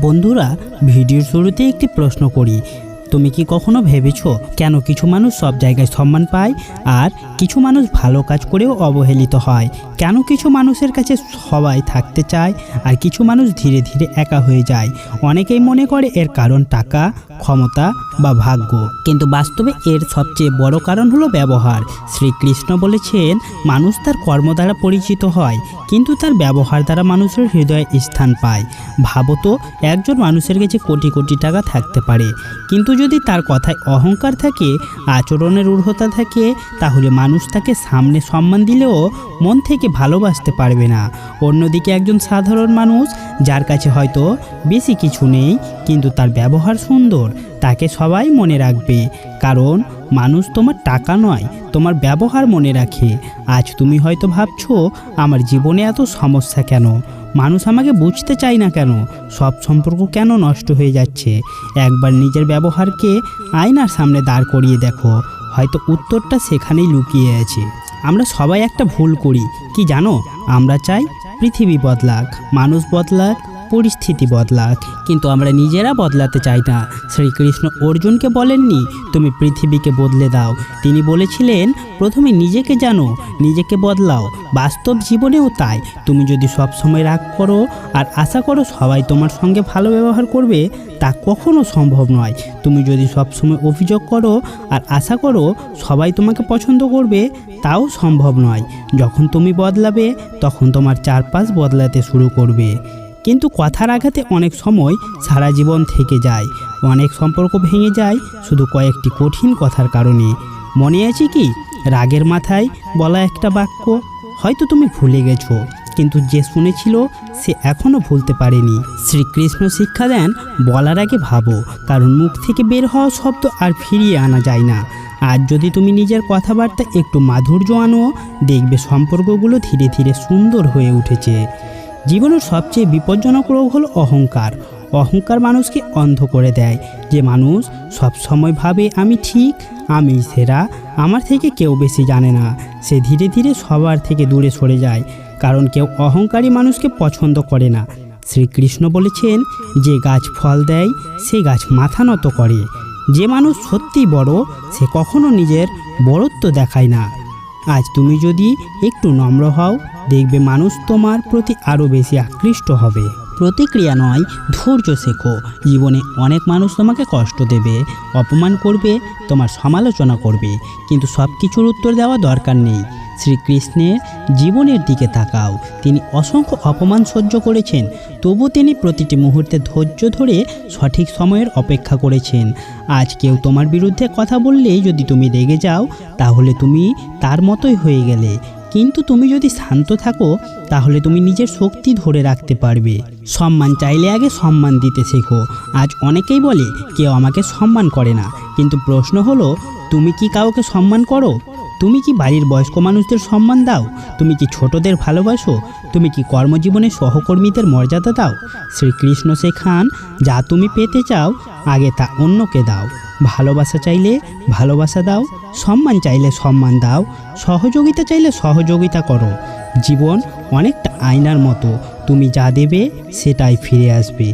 বন্ধুরা, ভিডিওর শুরুতে একটি প্রশ্ন করি। তুমি কি কখনো ভেবেছো কেন কিছু মানুষ সব জায়গায় সম্মান পায় আর কিছু মানুষ ভালো কাজ করেও অবহেলিত হয়? কেন কিছু মানুষের কাছে সবাই থাকতে চায় আর কিছু মানুষ ধীরে ধীরে একা হয়ে যায়? অনেকেই মনে করে এর কারণ টাকা, ক্ষমতা বা ভাগ্য, কিন্তু বাস্তবে এর সবচেয়ে বড় কারণ হলো ব্যবহার। শ্রীকৃষ্ণ বলেছেন, মানুষ তার কর্ম দ্বারা পরিচিত হয়, কিন্তু তার ব্যবহার দ্বারা মানুষের হৃদয়ে স্থান পায়। ভাবো তো, একজন মানুষের কাছে কোটি কোটি টাকা থাকতে পারে, কিন্তু যদি তার কথায় অহংকার থাকে, আচরণের ঊর্ধ্বতা থাকে, তাহলে মানুষ তাকে সামনে সম্মান দিলেও মন থেকে ভালোবাসতে পারবে না। অন্যদিকে একজন সাধারণ মানুষ, যার কাছে হয়তো বেশি কিছু নেই কিন্তু তার ব্যবহার সুন্দর, তাকে সবাই মনে রাখবে। কারণ মানুষ তোমার টাকা নয়, তোমার ব্যবহার মনে রাখে। আজ তুমি হয়তো ভাবছো, আমার জীবনে এত সমস্যা কেন? মানুষ আমাকে বুঝতে চায় না কেন? সব সম্পর্ক কেন নষ্ট হয়ে যাচ্ছে? একবার নিজের ব্যবহারকে আয়নার সামনে দাঁড় করিয়ে দেখো, হয়তো উত্তরটা সেখানেই লুকিয়ে আছে। আমরা সবাই একটা ভুল করি, কি জানো? আমরা চাই পৃথিবী বদলাক, মানুষ বদলাক, পরিস্থিতি বদলাক, কিন্তু আমরা নিজেরা বদলাতে চাই না। শ্রীকৃষ্ণ অর্জুনকে বলেননি তুমি পৃথিবীকে বদলে দাও, তিনি বলেছিলেন প্রথমে নিজেকে জানো, নিজেকে বদলাও। বাস্তব জীবনেও তাই। তুমি যদি সব সময় রাগ করো আর আশা করো সবাই তোমার সঙ্গে ভালো ব্যবহার করবে, তা কখনো সম্ভব নয়। তুমি যদি সব সময় অভিযোগ করো আর আশা করো সবাই তোমাকে পছন্দ করবে, তাও সম্ভব নয়। যখন তুমি বদলাবে, তখন তোমার চারপাশ বদলাতে শুরু করবে। কিন্তু কথার আঘাতে অনেক সময় সারা জীবন থেকে যায়। অনেক সম্পর্ক ভেঙে যায় শুধু কয়েকটি কঠিন কথার কারণে। মনে আছে কি, রাগের মাথায় বলা একটা বাক্য? হয়তো তুমি ভুলে গেছো, কিন্তু যে শুনেছিল সে এখনও ভুলতে পারেনি। শ্রীকৃষ্ণ শিক্ষা দেন, বলার আগে ভাবো, কারণ মুখ থেকে বের হওয়া শব্দ আর ফিরিয়ে আনা যায় না। আজ যদি তুমি নিজের কথাবার্তা একটু মাধুর্য আনো, দেখবে সম্পর্কগুলো ধীরে ধীরে সুন্দর হয়ে উঠেছে। জীবনের সবচেয়ে বিপজ্জনক রোগ হলো অহংকার। অহংকার মানুষকে অন্ধ করে দেয়। যে মানুষ সব সময় ভাবে আমি ঠিক, আমি সেরা, আমার থেকে কেউ বেশি জানে না, সে ধীরে ধীরে সবার থেকে দূরে সরে যায়। কারণ কেউ অহংকারী মানুষকে পছন্দ করে না। শ্রীকৃষ্ণ বলেছেন, যে গাছ ফল দেয় সে গাছ মাথা নত করে। যে মানুষ সত্যিই বড়, সে কখনো নিজের বড়ত্ব দেখায় না। আজ তুমি যদি একটু নম্র হও, দেখবে মানুষ তোমার প্রতি আরও বেশি আকৃষ্ট হবে। প্রতিক্রিয়া নয়, ধৈর্য শেখো। জীবনে অনেক মানুষ তোমাকে কষ্ট দেবে, অপমান করবে, তোমার সমালোচনা করবে, কিন্তু সব কিছুর উত্তর দেওয়া দরকার নেই। শ্রীকৃষ্ণের জীবনের দিকে তাকাও। তিনি অসংখ্য অপমান সহ্য করেছেন, তবু তিনি প্রতিটি মুহূর্তে ধৈর্য ধরে সঠিক সময়ের অপেক্ষা করেছেন। আজ কেউ তোমার বিরুদ্ধে কথা বললেই যদি তুমি রেগে যাও, তাহলে তুমি তার মতোই হয়ে গেলে। কিন্তু তুমি যদি শান্ত থাকো, তাহলে তুমি নিজের শক্তি ধরে রাখতে পারবে। সম্মান চাইলে আগে সম্মান দিতে শেখো। আজ অনেকেই বলে কেউ আমাকে সম্মান করে না, কিন্তু প্রশ্ন হলো, তুমি কি কাউকে সম্মান করো? তুমি কি বাড়ির বয়স্ক মানুষদের সম্মান দাও? তুমি কি ছোটদের ভালোবাসো? তুমি কি কর্মজীবনে সহকর্মীদের মর্যাদা দাও? শ্রীকৃষ্ণ শেখান, যা তুমি পেতে চাও আগে তা অন্যকে দাও। ভালোবাসা চাইলে ভালোবাসা দাও, সম্মান চাইলে সম্মান দাও, সহযোগিতা চাইলে সহযোগিতা করো। জীবন অনেকটা আয়নার মতো, তুমি যা দেবে সেটাই ফিরে আসবে।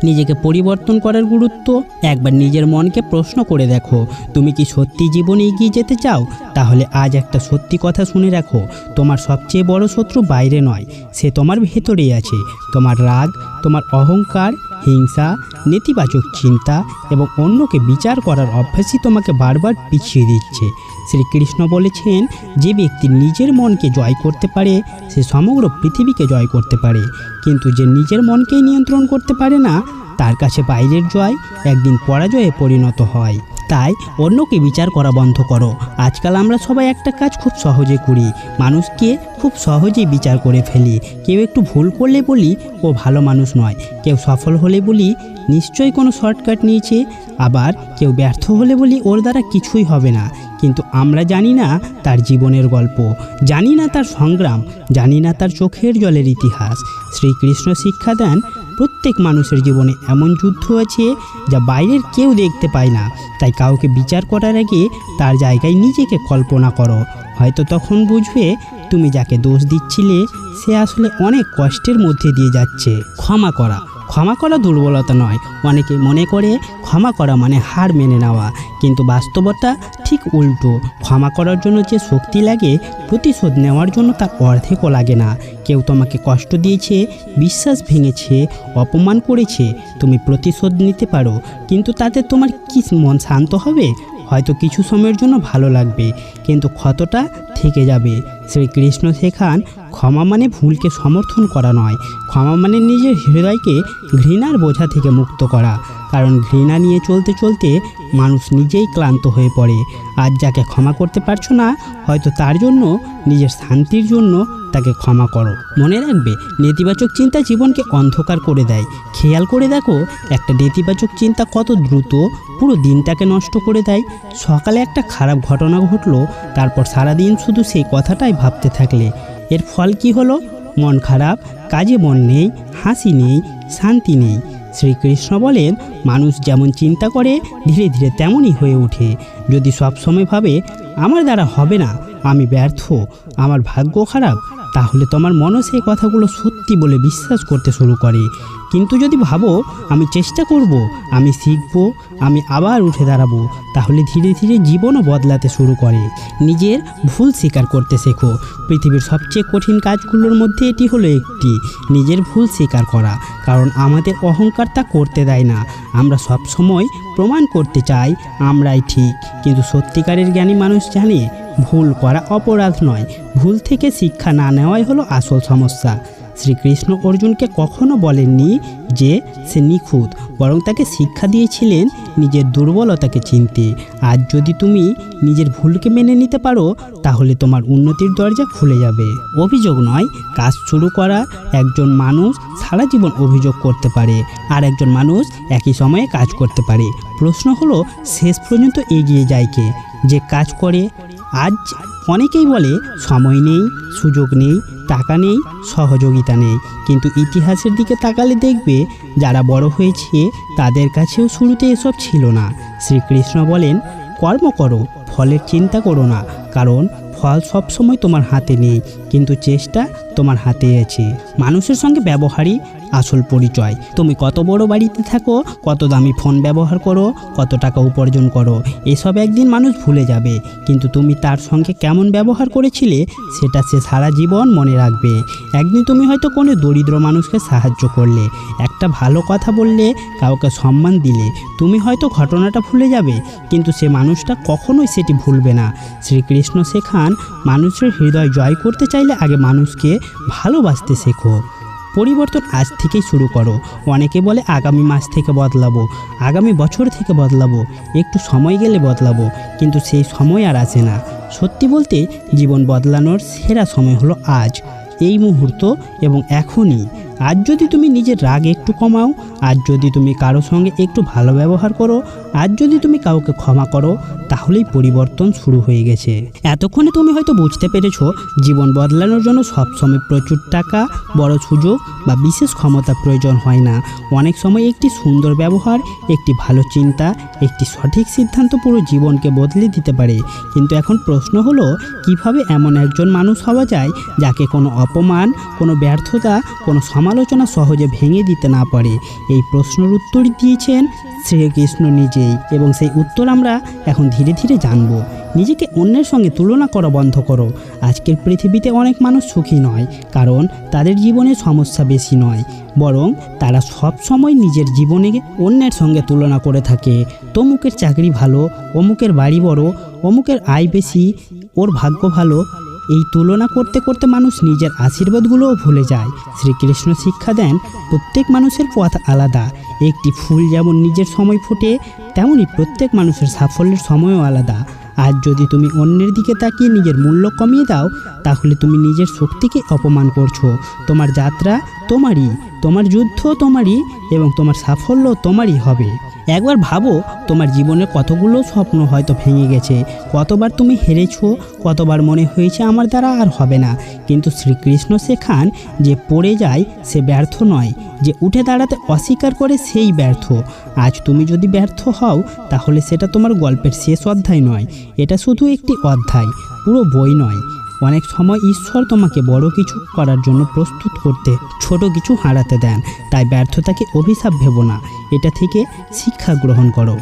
নিজেকে পরিবর্তন করার গুরুত্ব, একবার নিজের মনকে প্রশ্ন করে দেখো, তুমি কি সত্যি জীবনে এগিয়ে যেতে চাও? তাহলে আজ একটা সত্যি কথা শুনে রাখো, তোমার সবচেয়ে বড় শত্রু বাইরে নয়, সে তোমার ভেতরেই আছে। তোমার রাগ, তোমার অহংকার, হিংসা, নেতিবাচক চিন্তা এবং অন্যকে বিচার করার অভ্যাসই তোমাকে বারবার পিছিয়ে দিচ্ছে। শ্রীকৃষ্ণ বলেছেন, যে ব্যক্তি নিজের মনকে জয় করতে পারে সে সমগ্র পৃথিবীকে জয় করতে পারে, কিন্তু যে নিজের মনকেই নিয়ন্ত্রণ করতে পারে না, তার কাছে বাইরের জয় একদিন পরাজয়ে পরিণত হয়। তাই অন্যকে বিচার করা বন্ধ করো। আজকাল আমরা সবাই একটা কাজ খুব সহজে করি, মানুষকে খুব সহজেই বিচার করে ফেলি। কেউ একটু ভুল করলে বলি ও ভালো মানুষ নয়, কেউ সফল হলে বলি নিশ্চয়ই কোনো শর্টকাট নিয়েছে, আবার কেউ ব্যর্থ হলে বলি ওর দ্বারা কিছুই হবে না। কিন্তু আমরা জানি না তার জীবনের গল্প, জানি না তার সংগ্রাম, জানি না তার চোখের জলের ইতিহাস। শ্রীকৃষ্ণ শিক্ষা দেন, প্রত্যেক মানুষের জীবনে এমন যুদ্ধ আছে যা বাইরের কেউ দেখতে পায় না। তাই কাউকে বিচার করার আগে তার জায়গায় নিজেকে কল্পনা করো। হয়তো তখন বুঝবে তুমি যাকে দোষ দিচ্ছিলে সে আসলে অনেক কষ্টের মধ্যে দিয়ে যাচ্ছে। ক্ষমা করা, ক্ষমা করা দুর্বলতা নয়। অনেকে মনে করে ক্ষমা করা মানে হার মেনে নেওয়া, কিন্তু বাস্তবতা ঠিক উল্টো। ক্ষমা করার জন্য যে শক্তি লাগে, প্রতিশোধ নেওয়ার জন্য তার অর্ধেকও লাগে না। কেউ তোমাকে কষ্ট দিয়েছে, বিশ্বাস ভেঙেছে, অপমান করেছে, তুমি প্রতিশোধ নিতে পারো, কিন্তু তাতে তোমার কি মন শান্ত হবে? হয়তো কিছু সময়ের জন্য ভালো লাগবে, কিন্তু ক্ষতটা থেকে যাবে। শ্রীকৃষ্ণ শেখান, ক্ষমা মানে ভুলকে সমর্থন করা নয়, ক্ষমা মানে নিজের হৃদয়কে ঘৃণার বোঝা থেকে মুক্ত করা। কারণ ঘৃণা নিয়ে চলতে চলতে মানুষ নিজেই ক্লান্ত হয়ে পড়ে। আজ যাকে ক্ষমা করতে পারছো না, হয়তো তার জন্য, নিজের শান্তির জন্য তাকে ক্ষমা করো। মনে রাখবে, নেতিবাচক চিন্তা জীবনকে অন্ধকার করে দেয়। খেয়াল করে দেখো, একটা নেতিবাচক চিন্তা কত দ্রুত পুরো দিনটাকে নষ্ট করে দেয়। সকালে একটা খারাপ ঘটনা ঘটলো, তারপর সারাদিন শুধু সেই কথাটাই ভাবতে থাকলে এর ফল কি হলো? মন খারাপ, কাজে মন নেই, হাসি নেই, শান্তি নেই। শ্রীকৃষ্ণ বলেন, মানুষ যেমন চিন্তা করে ধীরে ধীরে তেমনই হয়ে ওঠে। যদি সবসময় ভাবে আমার দ্বারা হবে না, আমি ব্যর্থ, আমার ভাগ্য খারাপ, তাহলে তোমার মনও সেই কথাগুলো সত্যি বলে বিশ্বাস করতে শুরু করে। কিন্তু যদি ভাবো আমি চেষ্টা করব, আমি শিখব, আমি আবার উঠে দাঁড়াবো, তাহলে ধীরে ধীরে জীবনও বদলাতে শুরু করে। নিজের ভুল স্বীকার করতে শেখো। পৃথিবীর সবচেয়ে কঠিন কাজগুলোর মধ্যে এটি হলো একটি, নিজের ভুল স্বীকার করা। কারণ আমাদের অহংকার তা করতে দেয় না। আমরা সব সময় প্রমাণ করতে চাই আমরাই ঠিক, কিন্তু সত্যিকারের জ্ঞানী মানুষ জানে ভুল করা অপরাধ নয়, ভুল থেকে শিক্ষা না নেওয়াই হলো আসল সমস্যা। শ্রীকৃষ্ণ অর্জুনকে কখনো বলেননি যে সে নিখুঁত, বরং তাকে শিক্ষা দিয়েছিলেন নিজের দুর্বলতাকে চিনতে। আজ যদি তুমি নিজের ভুলকে মেনে নিতে পারো, তাহলে তোমার উন্নতির দরজা খুলে যাবে। অভিযোগ নয়, কাজ শুরু করা। একজন মানুষ সারা জীবন অভিযোগ করতে পারে, আর একজন মানুষ একই সময়ে কাজ করতে পারে। প্রশ্ন হলো, শেষ পর্যন্ত এগিয়ে যায় কে? যে কাজ করে। আজ অনেকেই বলে সময় নেই, সুযোগ নেই, টাকা নেই, সহযোগিতা নেই, কিন্তু ইতিহাসের দিকে তাকালে দেখবে যারা বড় হয়েছে তাদের কাছেও শুরুতে এসব ছিল না। শ্রীকৃষ্ণ বলেন, কর্ম করো, ফলের চিন্তা করো না, কারণ ফল সবসময় তোমার হাতে নেই, কিন্তু চেষ্টা তোমার হাতে আছে। মানুষের সঙ্গে ব্যবহারই আসল পরিচয়। তুমি কত বড় বাড়িতে থাকো, কত দামি ফোন ব্যবহার করো, কত টাকা উপার্জন করো, এসব একদিন মানুষ ভুলে যাবে, কিন্তু তুমি তার সঙ্গে কেমন ব্যবহার করেছিলে সেটা সে সারা জীবন মনে রাখবে। একদিন তুমি হয়তো কোনো দরিদ্র মানুষকে সাহায্য করলে, একটা ভালো কথা বললে, কাউকে সম্মান দিলে। তুমি হয়তো ঘটনাটা ভুলে যাবে, কিন্তু সে মানুষটা কখনোই সেটি ভুলবে না। শ্রীকৃষ্ণ শেখান, মানুষের হৃদয় জয় করতে চাইলে আগে মানুষকে ভালোবাসতে শেখো। পরিবর্তন আজ থেকেই শুরু করো। অনেকে বলে আগামী মাস থেকে বদলাবো, আগামী বছর থেকে বদলাবো, একটু সময় গেলে বদলাবো, কিন্তু সেই সময় আর আসে না। সত্যি বলতে, জীবন বদলানোর সেরা সময় হলো আজ, এই মুহূর্ত এবং এখনই। আজ যদি তুমি নিজের রাগ একটু কমাও, আজ যদি তুমি কারো সঙ্গে একটু ভালো ব্যবহার করো, আজ যদি তুমি কাউকে ক্ষমা করো, তাহলেই পরিবর্তন শুরু হয়ে গেছে। এতক্ষণে তুমি হয়তো বুঝতে পেরেছো, জীবন বদলানোর জন্য সবসময় প্রচুর টাকা, বড় সুযোগ বা বিশেষ ক্ষমতা প্রয়োজন হয় না। অনেক সময় একটি সুন্দর ব্যবহার, একটি ভালো চিন্তা, একটি সঠিক সিদ্ধান্ত পুরো জীবনকে বদলে দিতে পারে। কিন্তু এখন প্রশ্ন হলো, কিভাবে এমন একজন মানুষ হওয়া যায় যাকে কোনো অপমান, কোনো ব্যর্থতা, কোনো সমালোচনা সহজে ভেঙে দিতে না পারে? এই প্রশ্নের উত্তর দিয়েছেন শ্রীকৃষ্ণ নিজেই, এবং সেই উত্তর আমরা এখন ধীরে ধীরে জানব। নিজেকে অন্যের সঙ্গে তুলনা করা বন্ধ করো। আজকের পৃথিবীতে অনেক মানুষ সুখী নয়, কারণ তাদের জীবনে সমস্যা বেশি নয়, বরং তারা সব সময় নিজের জীবনে অন্যের সঙ্গে তুলনা করে থাকে। তমুকের চাকরি ভালো, অমুকের বাড়ি বড়, অমুকের আয় বেশি, ওর ভাগ্য ভালো। এই তুলনা করতে করতে মানুষ নিজের আশীর্বাদগুলোও ভুলে যায়। শ্রীকৃষ্ণ শিক্ষা দেন, প্রত্যেক মানুষের পথ আলাদা। একটি ফুল যেমন নিজের সময় ফোটে, তেমনি প্রত্যেক মানুষের সাফল্যের সময়ও আলাদা। আজ যদি তুমি অন্যের দিকে তাকিয়ে নিজের মূল্য কমিয়ে দাও, তাহলে তুমি নিজের শক্তিকে অপমান করছো। তোমার যাত্রা তোমারই, তোমার যুদ্ধ তোমারই, এবং তোমার সাফল্য তোমারই হবে। একবার ভাবো, তোমার জীবনে কতগুলো স্বপ্ন হয়তো ভেঙে গেছে, কতবার তুমি হেরেছো, কতবার মনে হয়েছে আমার দ্বারা আর হবে না। কিন্তু শ্রীকৃষ্ণ শেখান, যে পড়ে যায় সে ব্যর্থ নয়, যে উঠে দাঁড়াতে অস্বীকার করে সেই ব্যর্থ। আজ তুমি যদি ব্যর্থ হও, তাহলে সেটা তোমার গল্পের শেষ অধ্যায় নয়, এটা শুধু একটি অধ্যায়, পুরো বই নয়। অনেক সময় ঈশ্বর তোমাকে বড় কিছু করার জন্য প্রস্তুত করতে ছোট কিছু হারাতে দেন। তাই ব্যর্থতাকে অভিশাপ ভেবো না, এটা থেকে শিক্ষা গ্রহণ করো।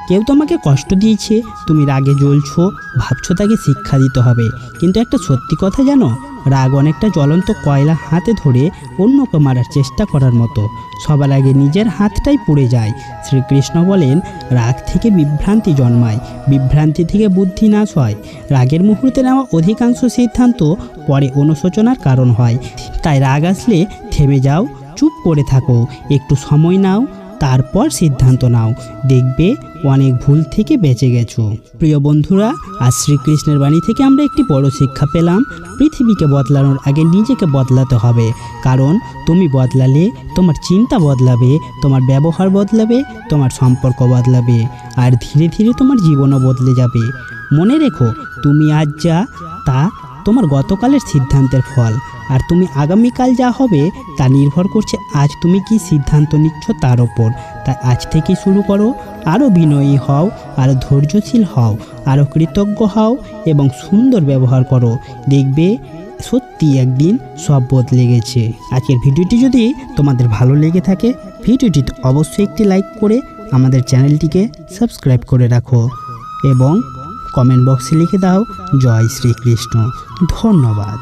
কেউ তোমাকে কষ্ট দিয়েছে, তুমি রাগে জ্বলছো, ভাবছো তাকে শিক্ষা দিতে হবে। কিন্তু একটা সত্যি কথা জানো, রাগ অনেকটা জ্বলন্ত কয়লা হাতে ধরে অন্যকে মারার চেষ্টা করার মতো। সবার আগে নিজের হাতটাই পুড়ে যায়। শ্রীকৃষ্ণ বলেন, রাগ থেকে বিভ্রান্তি জন্মায়, বিভ্রান্তি থেকে বুদ্ধি নাশ হয়। রাগের মুহূর্তে নেওয়া অধিকাংশ সিদ্ধান্ত পরে অনুশোচনার কারণ হয়। তাই রাগ আসলে থেমে যাও, চুপ করে থাকো, একটু সময় নাও, তারপর সিদ্ধান্ত নাও, দেখবে অনেক ভুল থেকে বেঁচে গেছো। প্রিয় বন্ধুরা, আজ শ্রীকৃষ্ণের বাণী থেকে আমরা একটি বড় শিক্ষা পেলাম। পৃথিবীকে বদলানোর আগে নিজেকে বদলাতে হবে, কারণ তুমি বদলালে তোমার চিন্তা বদলাবে, তোমার ব্যবহার বদলাবে, তোমার সম্পর্ক বদলাবে, আর ধীরে ধীরে তোমার জীবনও বদলে যাবে। মনে রেখো, তুমি আজ যা, তা তোমার গতকালের সিদ্ধান্তের ফল, আর তুমি আগামীকাল যা হবে তা নির্ভর করছে আজ তুমি কি সিদ্ধান্ত নিচ্ছ তার ওপর। তাই আজ থেকে শুরু করো, আরও বিনয়ী হও, আরও ধৈর্যশীল হও, আরও কৃতজ্ঞ হও এবং সুন্দর ব্যবহার করো। দেখবে সত্যি একদিন সব বদলে গেছে। আজকের ভিডিওটি যদি তোমাদের ভালো লেগে থাকে, ভিডিওটিতে অবশ্যই একটি লাইক করে আমাদের চ্যানেলটিকে সাবস্ক্রাইব করে রাখো এবং কমেন্ট বক্সে লিখে দাও জয় শ্রীকৃষ্ণ। ধন্যবাদ।